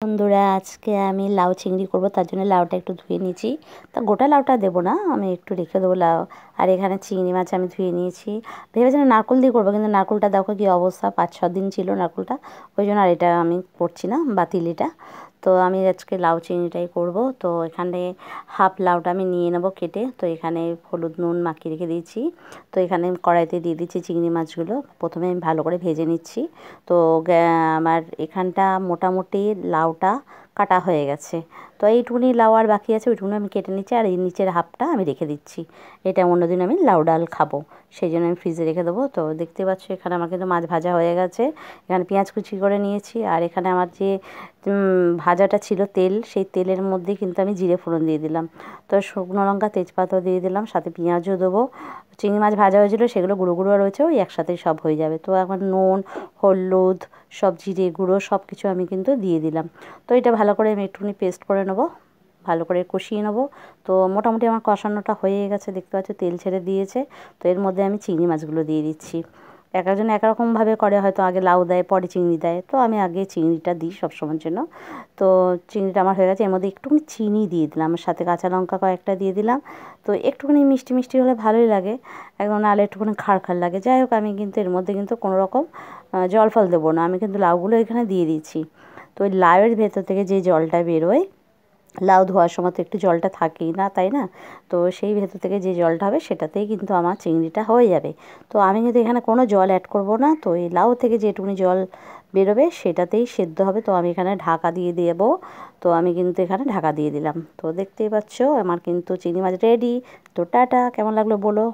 বন্ধুরা, আজকে আমি লাউ চিংড়ি করব, তার জন্য লাউটা একটু ধুয়ে নিয়েছি। তা গোটা লাউটা দেবো না, আমি একটু রেখে দেবো লাউ। আর এখানে চিংড়ি মাছ আমি ধুয়ে নিয়েছি। ভেবেছিলাম নারকেল দিয়ে করবো, কিন্তু নারকেলটা দেখো কী অবস্থা, 5-6 দিন ছিল নারকেলটা, ওই জন্য আর এটা আমি করছি না, বাতিল এটা। তো আমি আজকে লাউ চিংড়িটাই করব। তো এখানে হাফ লাউটা আমি নিয়ে নেবো কেটে। তো এখানে হলুদ নুন মাখিয়ে রেখে দিয়েছি। তো এখানে কড়াইতে দিয়ে দিচ্ছি চিংড়ি মাছগুলো, প্রথমে আমি ভালো করে ভেজে নিচ্ছি। তো আমার এখানটা মোটামুটি লাউটা কাটা হয়ে গেছে। তো এইটুকুনি লাউ আর বাকি আছে, ওইটুকুনি আমি কেটে নিচ্ছি, আর এই নিচের হাফটা আমি রেখে দিচ্ছি। এটা অন্যদিন আমি লাউ ডাল খাবো, সেই জন্য আমি ফ্রিজে রেখে দেবো। তো দেখতে পাচ্ছ এখানে আমার কিন্তু মাছ ভাজা হয়ে গেছে। এখানে পেঁয়াজ কুচি করে নিয়েছি, আর এখানে আমার যে ভাজাটা ছিল তেল, সেই তেলের মধ্যে কিন্তু আমি জিরে ফোড়ন দিয়ে দিলাম। তো শুকনো লঙ্কা তেজপাতাও দিয়ে দিলাম, সাথে পেঁয়াজও দেবো। চিংড়ি মাছ ভাজা হয়েছিল, সেগুলো গুঁড়ো গুঁড়ো রয়েছে, ওই একসাথেই সব হয়ে যাবে। তো এখন নুন, হলুদ, সব জিরে গুঁড়ো সব কিছু আমি কিন্তু দিয়ে দিলাম। তো এটা ভালো করে আমি একটুখানি পেস্ট করে নেবো, ভালো করে কষিয়ে নেবো। তো মোটামুটি আমার কষানোটা হয়ে গেছে, দেখতে পাচ্ছ তেল ছেড়ে দিয়েছে। তো এর মধ্যে আমি চিংড়ি মাছগুলো দিয়ে দিচ্ছি। এক একজন এক রকমভাবে করে, হয়তো আগে লাউ দেয় পরে চিংড়ি দেয়, তো আমি আগে চিংড়িটা দিই সবসময়ের জন্য। তো চিংড়িটা আমার হয়ে গেছে, এর মধ্যে একটুখানি চিনি দিয়ে দিলাম, সাথে কাঁচা লঙ্কা কয়েকটা দিয়ে দিলাম। তো একটুখানি মিষ্টি মিষ্টি হলে ভালোই লাগে, একদম নাহলে একটুখানি খাড় খাড় লাগে। যাই হোক, আমি কিন্তু এর মধ্যে কিন্তু কোনো রকম জল ফল দেবো না, আমি কিন্তু লাউগুলো এখানে দিয়ে দিচ্ছি। তো ওই লাউয়ের ভেতর থেকে যে জলটা বেরোয়, লাউ ধোয়ার সময় তো একটু জলটা থাকেই না, তাই না? তো সেই ভেতর থেকে যে জলটা হবে সেটাতেই কিন্তু আমার চিংড়িটা হয়ে যাবে। তো আমি কিন্তু এখানে কোনো জল অ্যাড করব না, তো এই লাউ থেকে যেটুকুনি জল বেরোবে সেটাতেই সেদ্ধ হবে। তো আমি এখানে ঢাকা দিয়ে দেবো। তো আমি কিন্তু এখানে ঢাকা দিয়ে দিলাম। তো দেখতেই পাচ্ছ আমার কিন্তু চিংড়ি মাছ রেডি। তো টাটা, কেমন লাগলো বলো।